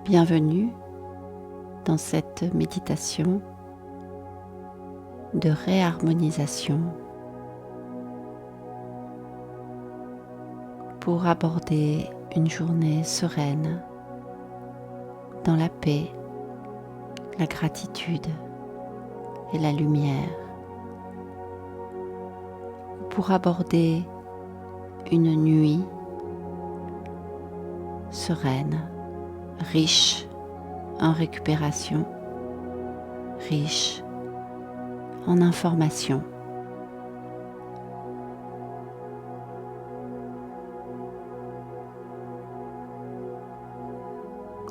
Bienvenue dans cette méditation de réharmonisation pour aborder une journée sereine dans la paix, la gratitude et la lumière. Pour aborder une nuit sereine, riche en récupération, riche en information.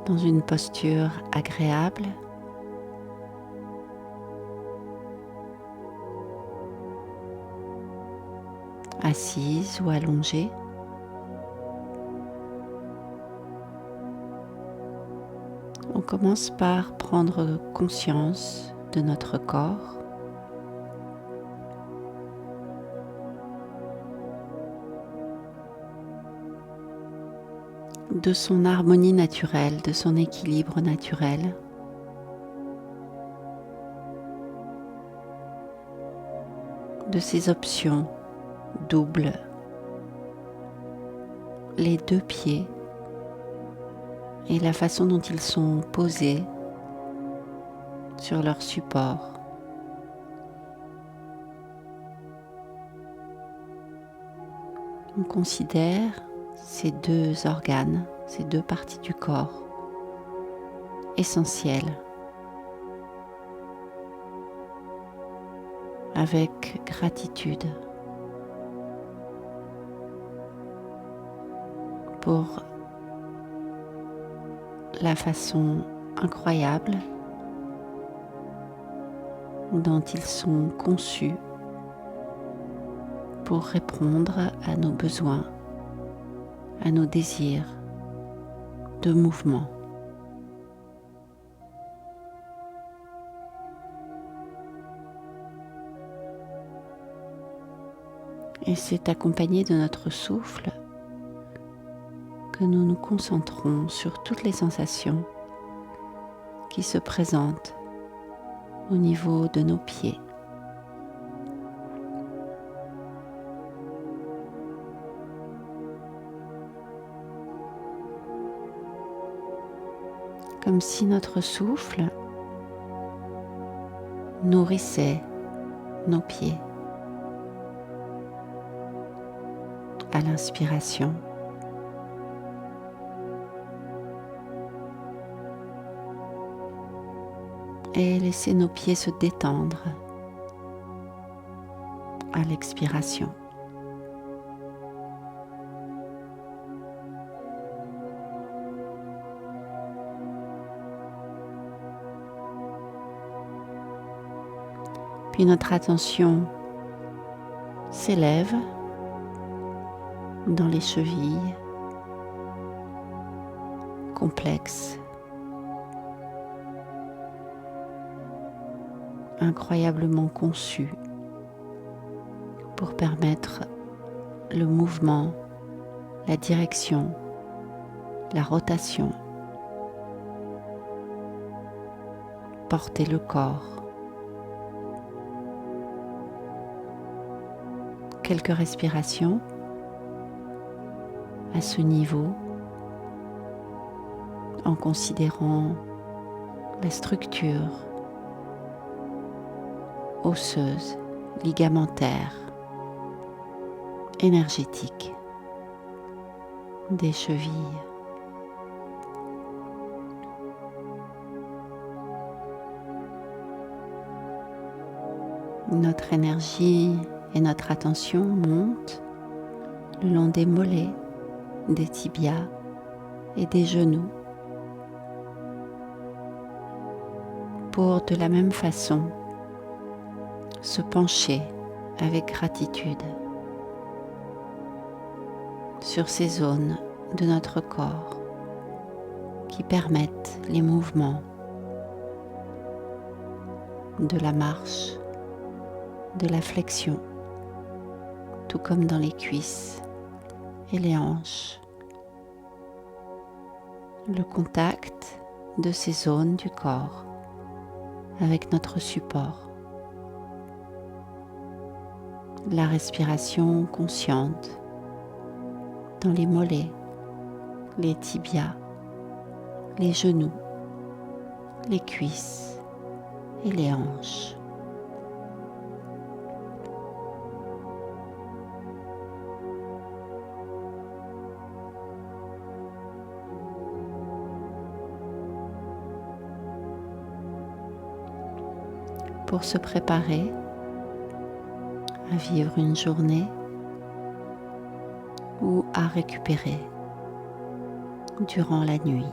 Dans une posture agréable, assise ou allongée. On commence par prendre conscience de notre corps, de son harmonie naturelle, de son équilibre naturel. De ses options doubles, les deux pieds et la façon dont ils sont posés sur leur support. On considère ces deux organes, ces deux parties du corps essentielles, avec gratitude pour la façon incroyable dont ils sont conçus pour répondre à nos besoins, à nos désirs de mouvement. Et c'est accompagné de notre souffle que nous nous concentrons sur toutes les sensations qui se présentent au niveau de nos pieds. Comme si notre souffle nourrissait nos pieds à l'inspiration et laisser nos pieds se détendre à l'expiration. Puis notre attention s'élève dans les chevilles complexes, incroyablement conçues pour permettre le mouvement, la direction, la rotation, porter le corps. Quelques respirations à ce niveau en considérant la structure osseuse, ligamentaire, énergétique des chevilles. Notre énergie et notre attention montent le long des mollets, des tibias et des genoux pour de la même façon se pencher avec gratitude sur ces zones de notre corps qui permettent les mouvements de la marche, de la flexion, tout comme dans les cuisses et les hanches. Le contact de ces zones du corps avec notre support. La respiration consciente dans les mollets, les tibias, les genoux, les cuisses et les hanches. Pour se préparer à vivre une journée ou à récupérer durant la nuit.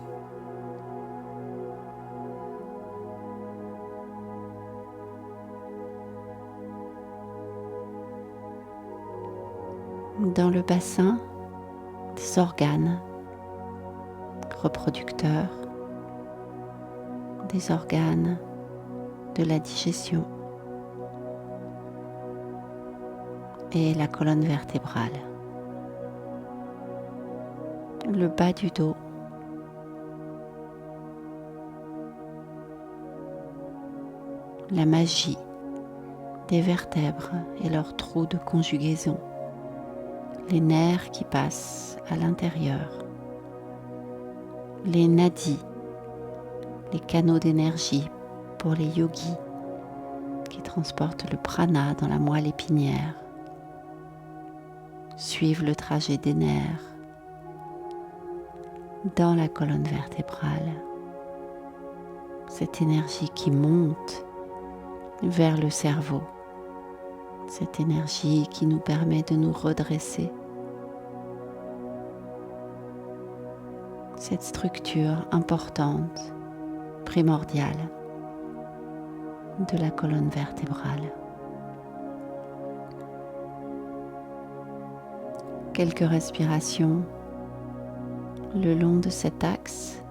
Dans le bassin des organes reproducteurs, des organes de la digestion et la colonne vertébrale, le bas du dos, la magie des vertèbres et leurs trous de conjugaison, les nerfs qui passent à l'intérieur, les nadis, les canaux d'énergie pour les yogis qui transportent le prana dans la moelle épinière, suivent le trajet des nerfs dans la colonne vertébrale, cette énergie qui monte vers le cerveau, cette énergie qui nous permet de nous redresser, cette structure importante, primordiale de la colonne vertébrale. Quelques respirations le long de cet axe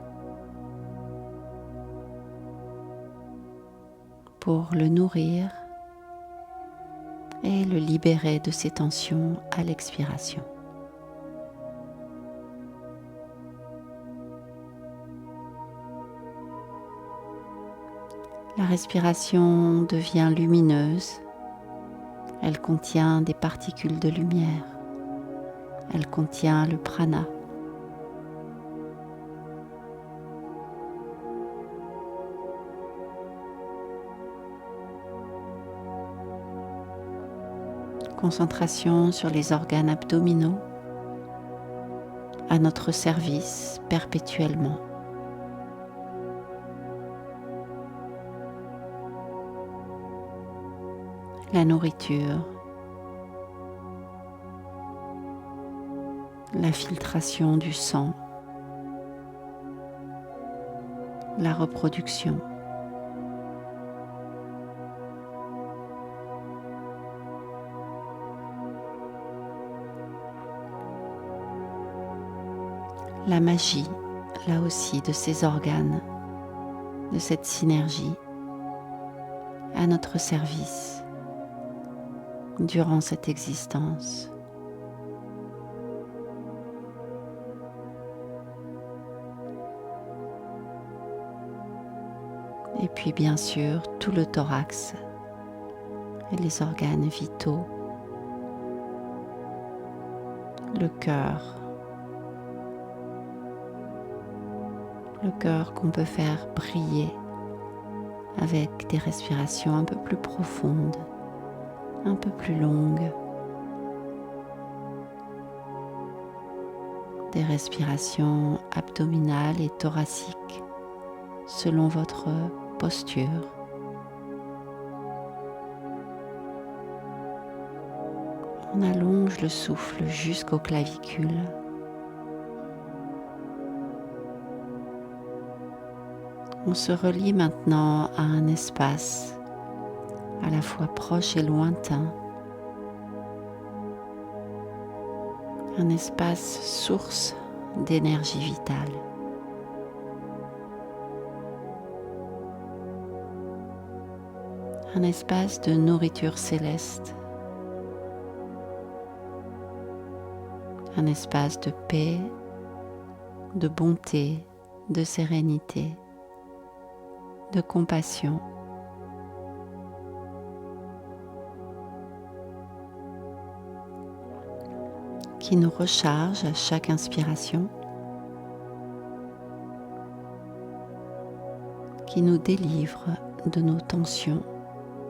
pour le nourrir et le libérer de ses tensions à l'expiration. La respiration devient lumineuse, elle contient des particules de lumière, elle contient le prana. Concentration sur les organes abdominaux à notre service perpétuellement. La nourriture, la filtration du sang, la reproduction. La magie, là aussi, de ces organes, de cette synergie à notre service durant cette existence. Et puis bien sûr, tout le thorax et les organes vitaux, le cœur qu'on peut faire briller avec des respirations un peu plus profondes, un peu plus longues, des respirations abdominales et thoraciques selon votre posture. On allonge le souffle jusqu'aux clavicules. On se relie maintenant à un espace à la fois proche et lointain, un espace source d'énergie vitale. Un espace de nourriture céleste, un espace de paix, de bonté, de sérénité, de compassion, qui nous recharge à chaque inspiration, qui nous délivre de nos tensions,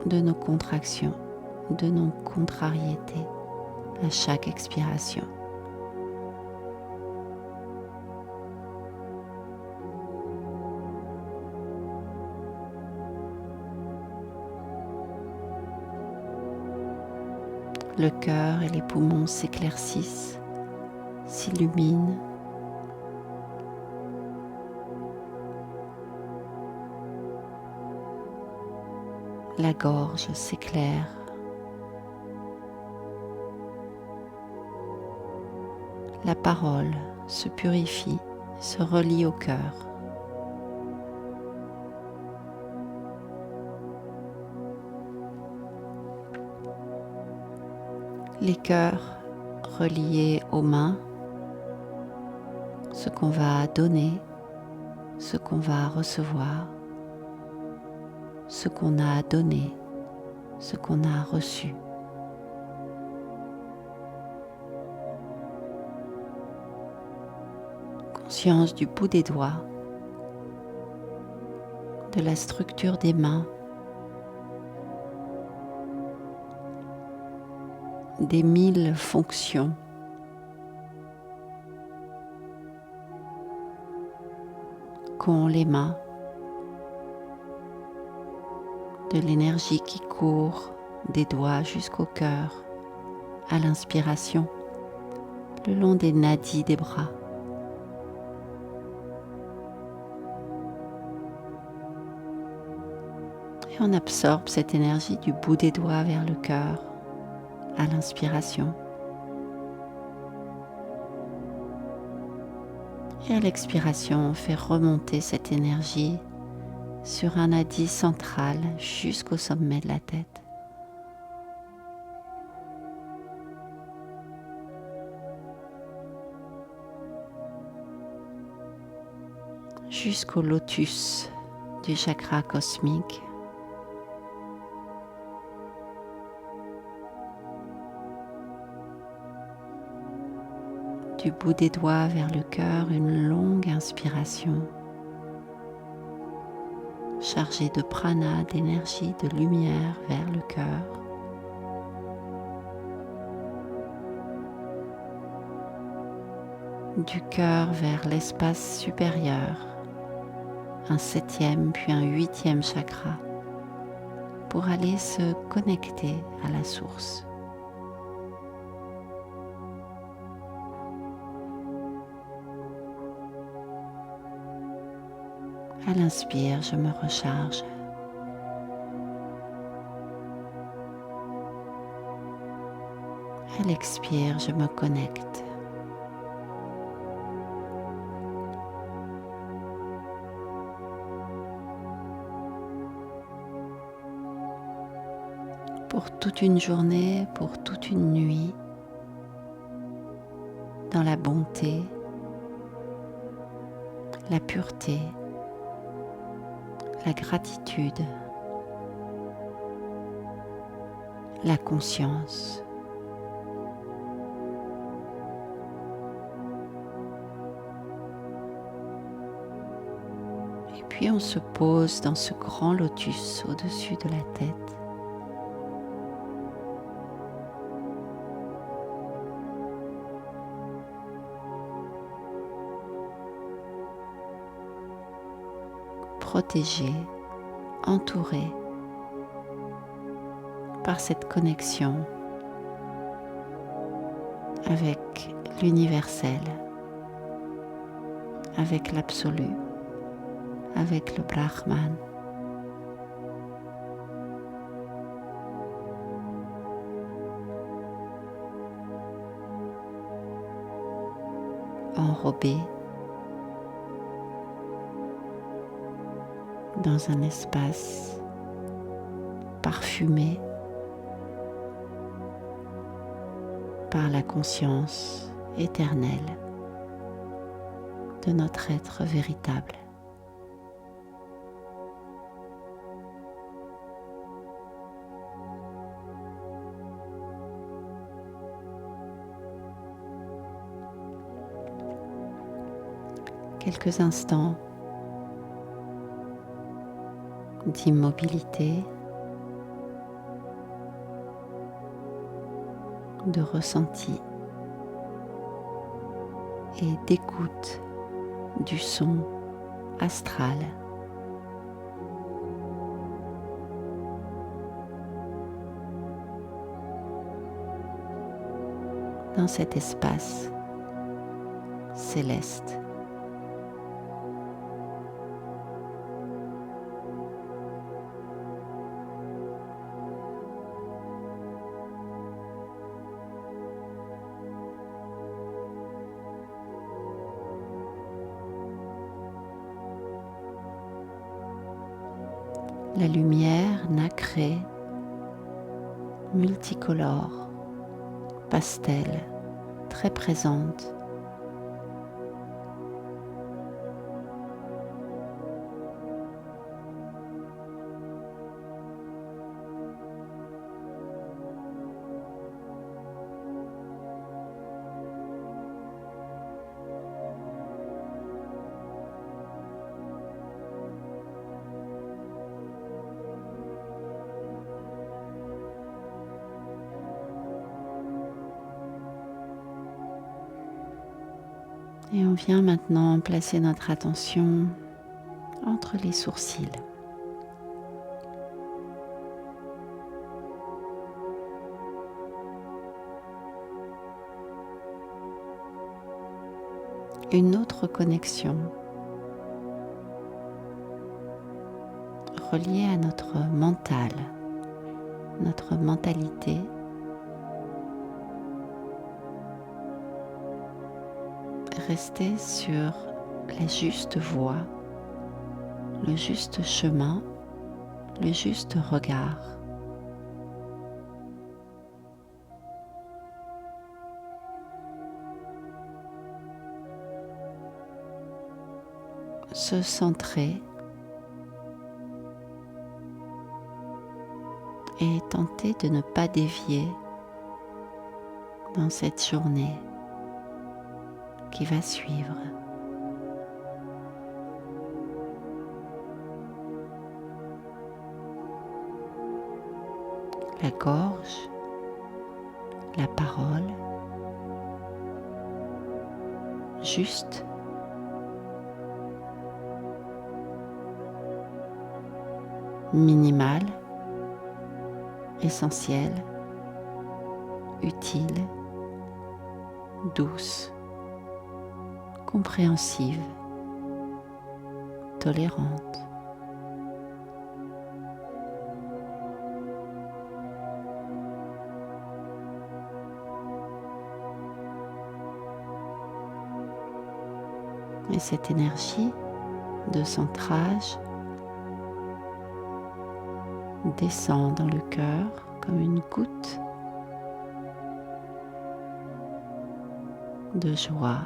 de nos contractions, de nos contrariétés à chaque expiration. Le cœur et les poumons s'éclaircissent, s'illuminent. La gorge s'éclaire. La parole se purifie, se relie au cœur. Les cœurs reliés aux mains, ce qu'on va donner, ce qu'on va recevoir, ce qu'on a donné, ce qu'on a reçu. Conscience du bout des doigts, de la structure des mains, des 1000 fonctions qu'ont les mains, de l'énergie qui court des doigts jusqu'au cœur à l'inspiration, le long des nadis des bras. Et on absorbe cette énergie du bout des doigts vers le cœur à l'inspiration. Et à l'expiration, on fait remonter cette énergie sur un nadi central jusqu'au sommet de la tête. Jusqu'au lotus du chakra cosmique. Du bout des doigts vers le cœur, une longue inspiration chargée de prana, d'énergie, de lumière vers le cœur. Du cœur vers l'espace supérieur, un 7e puis un 8e chakra pour aller se connecter à la source. À l'inspire, je me recharge. À l'expire, je me connecte. Pour toute une journée, pour toute une nuit, dans la bonté, la pureté, la gratitude, la conscience. Et puis on se pose dans ce grand lotus au-dessus de la tête. Protégé, entouré par cette connexion avec l'universel, avec l'absolu, avec le Brahman. Enrobé dans un espace parfumé par la conscience éternelle de notre être véritable. quelques instants d'immobilité, de ressenti et d'écoute du son astral. Dans cet espace céleste. La lumière nacrée, multicolore, pastel, très présente, et on vient maintenant placer notre attention entre les sourcils. Une autre connexion reliée à notre mental, notre mentalité, rester sur la juste voie, le juste chemin, le juste regard. Se centrer et tenter de ne pas dévier dans cette journée qui va suivre. La gorge, la parole, juste, minimale, essentielle, utile, douce, compréhensive, tolérante. Et cette énergie de centrage descend dans le cœur comme une goutte de joie,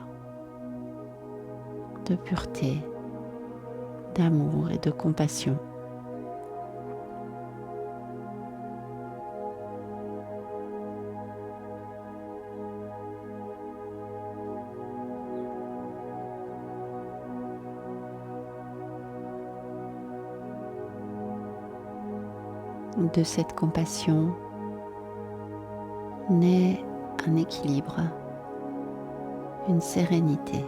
de pureté, d'amour et de compassion. De cette compassion naît un équilibre, une sérénité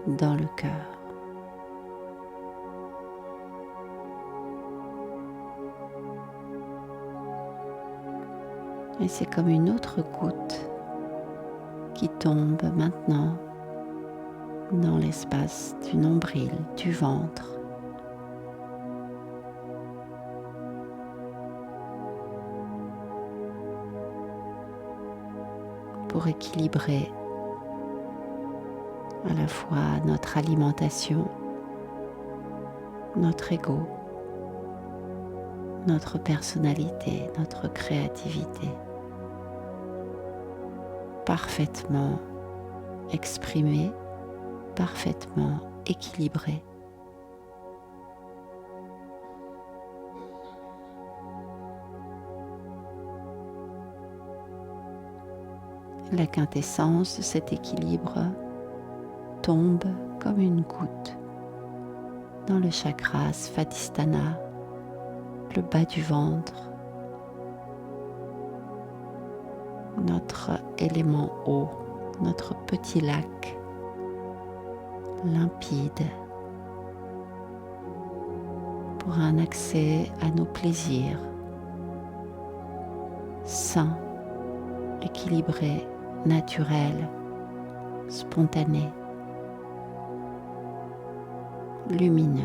dans le cœur. Et c'est comme une autre goutte qui tombe maintenant dans l'espace du nombril, du ventre. Pour équilibrer à la fois notre alimentation, notre ego, notre personnalité, notre créativité, parfaitement exprimée, parfaitement équilibrée. La quintessence de cet équilibre tombe comme une goutte dans le chakra Svadhisthana, le bas du ventre, notre élément eau, notre petit lac limpide pour un accès à nos plaisirs sains, équilibrés, naturels, spontanés, lumineux.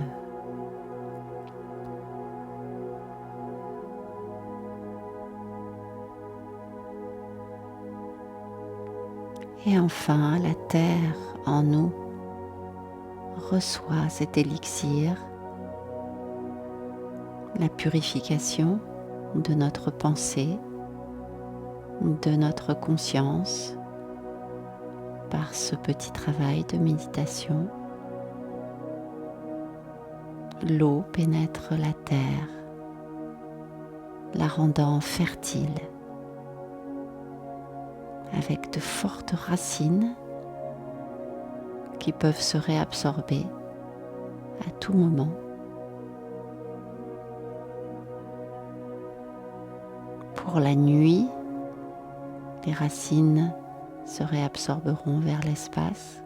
Et enfin, la terre en nous reçoit cet élixir, la purification de notre pensée, de notre conscience par ce petit travail de méditation. L'eau pénètre la terre, la rendant fertile, avec de fortes racines qui peuvent se réabsorber à tout moment. Pour la nuit, les racines se réabsorberont vers l'espace.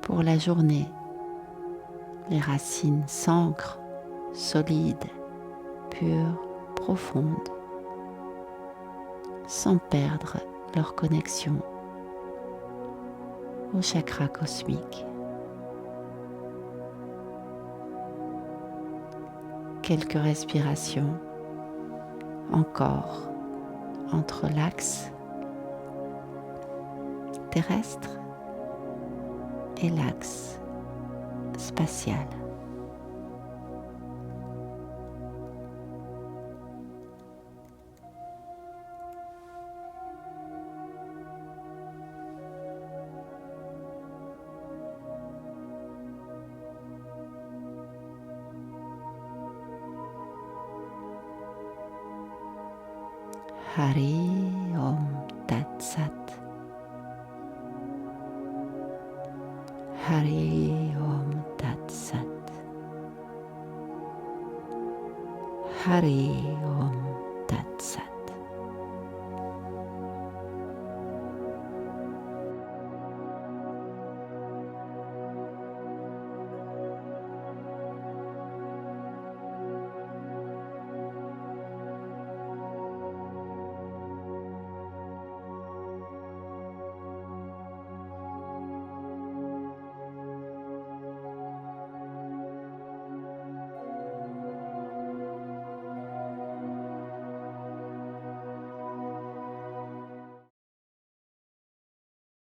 Pour la journée, les racines s'ancrent, solides, pures, profondes, sans perdre leur connexion au chakra cosmique. Quelques respirations encore entre l'axe terrestre et l'axe spatial. Hari Om Tat Sat. Hari Om Tat Sat. Hari